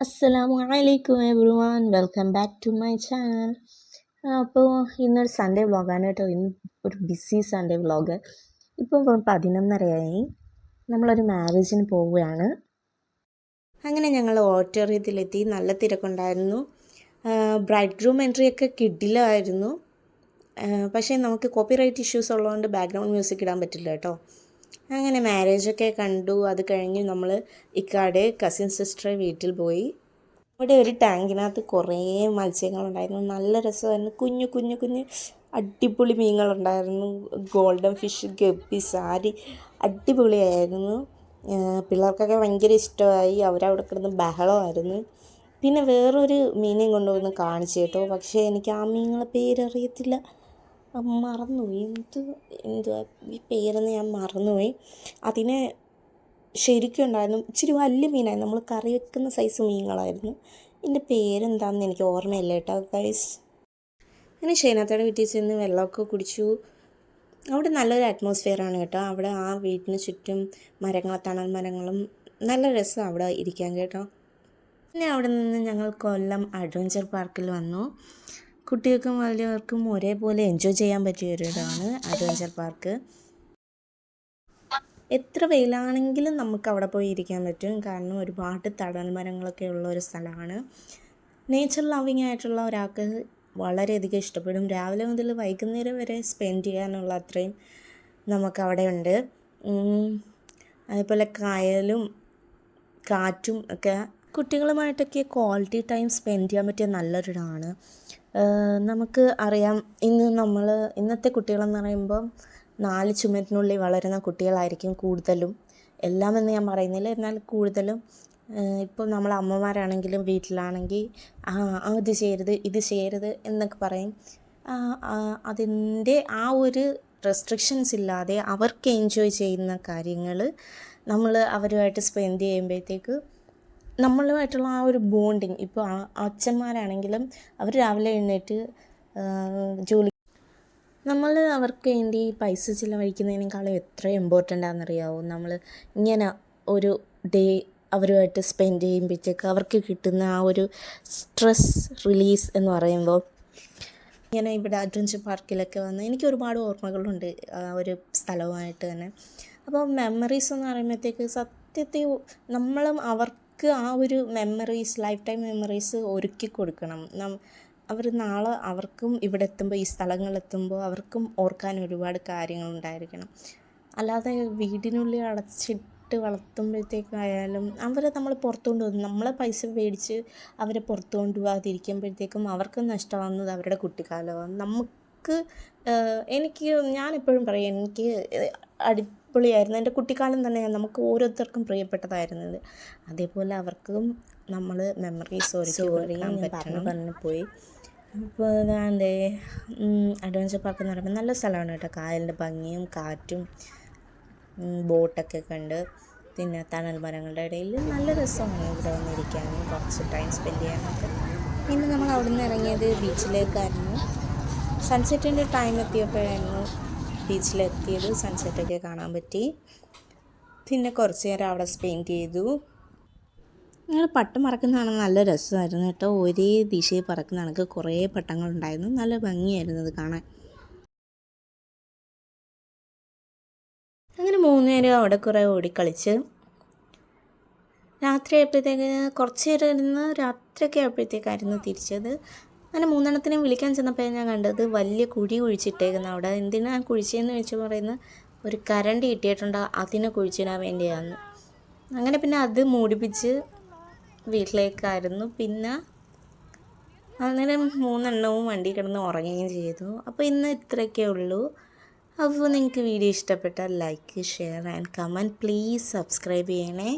അസ്സലാമു everyone, welcome back to my channel. അപ്പോൾ ഇന്നൊരു സൺഡേ വ്ളോഗാണ് കേട്ടോ. ഇന്ന് ഒരു ബിസി സൺഡേ വ്ളോഗ്. ഇപ്പോൾ 11:30 നമ്മളൊരു മാരേജിന് പോവുകയാണ്. അങ്ങനെ ഞങ്ങൾ ഓഡിറ്റോറിയത്തിലെത്തി. നല്ല തിരക്കുണ്ടായിരുന്നു. ബ്രൈഡ് ഗ്രൂം എൻട്രിയൊക്കെ കിഡിലായിരുന്നു. പക്ഷേ നമുക്ക് കോപ്പിറൈറ്റ് ഇഷ്യൂസ് ഉള്ളതുകൊണ്ട് ബാക്ക്ഗ്രൗണ്ട് മ്യൂസിക് ഇടാൻ പറ്റില്ല കേട്ടോ. അങ്ങനെ മാരേജൊക്കെ കണ്ടു. അത് കഴിഞ്ഞ് നമ്മൾ ഇക്കാടെ കസിൻ സിസ്റ്ററെ വീട്ടിൽ പോയി. അവിടെ ഒരു ടാങ്കിനകത്ത് കുറേ മത്സ്യങ്ങളുണ്ടായിരുന്നു. നല്ല രസമായിരുന്നു. കുഞ്ഞു കുഞ്ഞു കുഞ്ഞ് അടിപൊളി മീനുകളുണ്ടായിരുന്നു. ഗോൾഡൻ ഫിഷ്, ഗപ്പി, സാരി അടിപൊളിയായിരുന്നു. പിള്ളേർക്കൊക്കെ ഭയങ്കര ഇഷ്ടമായി. അവരവിടെ കിടന്ന് ബഹളമായിരുന്നു. പിന്നെ വേറൊരു മീനെയും കൊണ്ടുവന്ന് കാണിച്ചു കേട്ടോ. പക്ഷേ എനിക്ക് ആ മീനുകളെ പേരറിയത്തില്ല, മറന്നുപോയി. എന്തുവാ ഈ പേരെന്ന് ഞാൻ മറന്നുപോയി. അതിനെ ശരിക്കും ഉണ്ടായിരുന്നു. ഇച്ചിരി വലിയ മീനായിരുന്നു. നമ്മൾ കറി വെക്കുന്ന സൈസ് മീനുകളായിരുന്നു. ഇതിൻ്റെ പേരെന്താണെന്ന് എനിക്ക് ഓർമ്മയില്ല കേട്ടോ ഗൈസ്. അങ്ങനെ ഷൈനാത്തയുടെ വീട്ടിൽ ചെന്ന് വെള്ളമൊക്കെ കുടിച്ചു. അവിടെ നല്ലൊരു അറ്റ്മോസ്ഫിയറാണ് കേട്ടോ. അവിടെ ആ വീട്ടിന് ചുറ്റും മരങ്ങൾ, തണൽ മരങ്ങളും, നല്ല രസമാണ് അവിടെ ഇരിക്കാൻ കേട്ടോ. പിന്നെ അവിടെ നിന്ന് ഞങ്ങൾ കൊല്ലം അഡ്വഞ്ചർ പാർക്കിൽ വന്നു. കുട്ടികൾക്കും വലിയവർക്കും ഒരേപോലെ എൻജോയ് ചെയ്യാൻ പറ്റിയൊരിടമാണ് അഡ്വഞ്ചർ പാർക്ക്. എത്ര വെയിലാണെങ്കിലും നമുക്ക് അവിടെ പോയി ഇരിക്കാൻ പറ്റും. കാരണം ഒരുപാട് തണൽ മരങ്ങളൊക്കെ ഉള്ള ഒരു സ്ഥലമാണ്. നേച്ചർ ലവിങ് ആയിട്ടുള്ള ഒരാൾക്ക് വളരെയധികം ഇഷ്ടപ്പെടും. രാവിലെ മുതൽ വൈകുന്നേരം വരെ സ്പെൻഡ് ചെയ്യാനുള്ള അത്രയും നമുക്കവിടെ ഉണ്ട്. അതുപോലെ കായലും കാറ്റും ഒക്കെ. കുട്ടികളുമായിട്ടൊക്കെ ക്വാളിറ്റി ടൈം സ്പെൻഡ് ചെയ്യാൻ പറ്റിയ നല്ലൊരിടമാണ്. നമുക്ക് അറിയാം, ഇന്നത്തെ കുട്ടികളെന്ന് പറയുമ്പം 4 ചുമരിനുള്ളിൽ വളരുന്ന കുട്ടികളായിരിക്കും കൂടുതലും. എല്ലാമെന്ന് ഞാൻ പറയുന്നില്ല, എന്നാൽ കൂടുതലും. ഇപ്പോൾ നമ്മൾ അമ്മമാരാണെങ്കിലും വീട്ടിലാണെങ്കിൽ അത് ചെയ്യരുത്, ഇത് ചെയ്യരുത് എന്നൊക്കെ പറയും. അതിൻ്റെ ആ ഒരു റെസ്ട്രിക്ഷൻസ് ഇല്ലാതെ അവർക്ക് എൻജോയ് ചെയ്യുന്ന കാര്യങ്ങൾ നമ്മൾ അവരുമായിട്ട് സ്പെൻഡ് ചെയ്യുമ്പോഴത്തേക്ക് നമ്മളുമായിട്ടുള്ള ആ ഒരു ബോണ്ടിങ്. ഇപ്പോൾ അച്ഛന്മാരാണെങ്കിലും അവർ രാവിലെ എഴുന്നേറ്റ് ജോലി, നമ്മൾ അവർക്ക് വേണ്ടി പൈസ ചിലവഴിക്കുന്നതിനേക്കാളും എത്ര ഇമ്പോർട്ടൻ്റ് ആണെന്നറിയാവോ നമ്മൾ ഇങ്ങനെ ഒരു ഡേ അവരുമായിട്ട് സ്പെൻഡ് ചെയ്യുമ്പോഴത്തേക്ക് അവർക്ക് കിട്ടുന്ന ആ ഒരു സ്ട്രെസ് റിലീസ് എന്ന് പറയുമ്പോൾ. ഇങ്ങനെ ഇവിടെ അഡ്വഞ്ചർ പാർക്കിലൊക്കെ വന്ന് എനിക്ക് ഒരുപാട് ഓർമ്മകളുണ്ട് ആ ഒരു സ്ഥലവുമായിട്ട് തന്നെ. അപ്പോൾ മെമ്മറീസ് എന്ന് പറയുമ്പോഴത്തേക്ക് സത്യത്തിൽ നമ്മളും അവർക്ക് ആ ഒരു മെമ്മറീസ്, ലൈഫ് ടൈം മെമ്മറീസ് ഒരുക്കി കൊടുക്കണം. അവർ നാളെ അവർക്കും ഇവിടെ എത്തുമ്പോൾ, ഈ സ്ഥലങ്ങളെത്തുമ്പോൾ അവർക്കും ഓർക്കാൻ ഒരുപാട് കാര്യങ്ങളുണ്ടായിരിക്കണം. അല്ലാതെ വീടിനുള്ളിൽ അടച്ചിട്ട് വളർത്തുമ്പോഴത്തേക്കായാലും അവരെ നമ്മൾ പുറത്തു കൊണ്ടുപോകും. നമ്മളെ പൈസ മേടിച്ച് അവരെ പുറത്തു കൊണ്ടുപോകാതിരിക്കുമ്പോഴത്തേക്കും അവർക്ക് നഷ്ടമാകുന്നത് അവരുടെ കുട്ടിക്കാലമാണ്. ഞാനെപ്പോഴും പറയും, എനിക്ക് അടിപൊളിയായിരുന്നു എൻ്റെ കുട്ടിക്കാലം തന്നെയാണ്. നമുക്ക് ഓരോരുത്തർക്കും പ്രിയപ്പെട്ടതായിരുന്നത്. അതേപോലെ അവർക്കും നമ്മൾ മെമ്മറീസ് പറഞ്ഞു പോയി. അപ്പോൾ അതാണ്ട് അഡ്വഞ്ചർ പാർക്ക് എന്ന് പറയുമ്പോൾ നല്ല സ്ഥലമാണ് കേട്ടോ. കായലിൻ്റെ ഭംഗിയും കാറ്റും ബോട്ടൊക്കെ കണ്ട്, പിന്നെ തണൽ മരങ്ങളുടെ ഇടയിൽ നല്ല രസമാണ് ഇവിടെ വന്നിരിക്കാനും കുറച്ച് ടൈം സ്പെൻഡ് ചെയ്യാനൊക്കെ. പിന്നെ നമ്മൾ അവിടെ നിന്ന് ഇറങ്ങിയത് ബീച്ചിലേക്കായിരുന്നു. സൺസെറ്റിൻ്റെ ടൈം എത്തിയപ്പോഴായിരുന്നു ബീച്ചിലെത്തിയത്. സൺസെറ്റൊക്കെ കാണാൻ പറ്റി. പിന്നെ കുറച്ച് നേരം അവിടെ സ്പെൻഡ് ചെയ്തു. ഞങ്ങൾ പട്ടം പറക്കുന്നതാണ് നല്ല രസമായിരുന്നു കേട്ടോ. ഒരേ ദിശയിൽ പറക്കുന്ന കണക്ക് കുറേ പട്ടങ്ങളുണ്ടായിരുന്നു. നല്ല ഭംഗിയായിരുന്നു അത് കാണാൻ. അങ്ങനെ 3 നേരം അവിടെ കുറേ ഓടിക്കളിച്ച് രാത്രി ആയപ്പോഴത്തേക്ക് കുറച്ച് നേരം ഇരുന്ന് രാത്രിയൊക്കെ ആയപ്പോഴത്തേക്കായിരുന്നു തിരിച്ചത്. അങ്ങനെ 3 വിളിക്കാൻ ചെന്നപ്പോൾ ഞാൻ കണ്ടത് വലിയ കുഴി കുഴിച്ചിട്ടേക്കുന്നത്. അവിടെ എന്തിനാണ് കുഴിച്ചതെന്ന് വെച്ച് പറയുന്നത്, ഒരു കരണ്ട് കിട്ടിയിട്ടുണ്ട്, അതിനെ കുഴിച്ചിടാൻ വേണ്ടിയാണ്. അങ്ങനെ പിന്നെ അത് മൂടിപ്പിച്ച് വീട്ടിലേക്കായിരുന്നു. പിന്നെ അന്നേരം 3 വണ്ടി കിടന്ന് ഉറങ്ങുകയും ചെയ്തു. അപ്പോൾ ഇന്ന് ഇത്രയൊക്കെ ഉള്ളൂ. അപ്പോൾ നിങ്ങൾക്ക് വീഡിയോ ഇഷ്ടപ്പെട്ടാൽ like, share and comment. Please subscribe ചെയ്യണേ.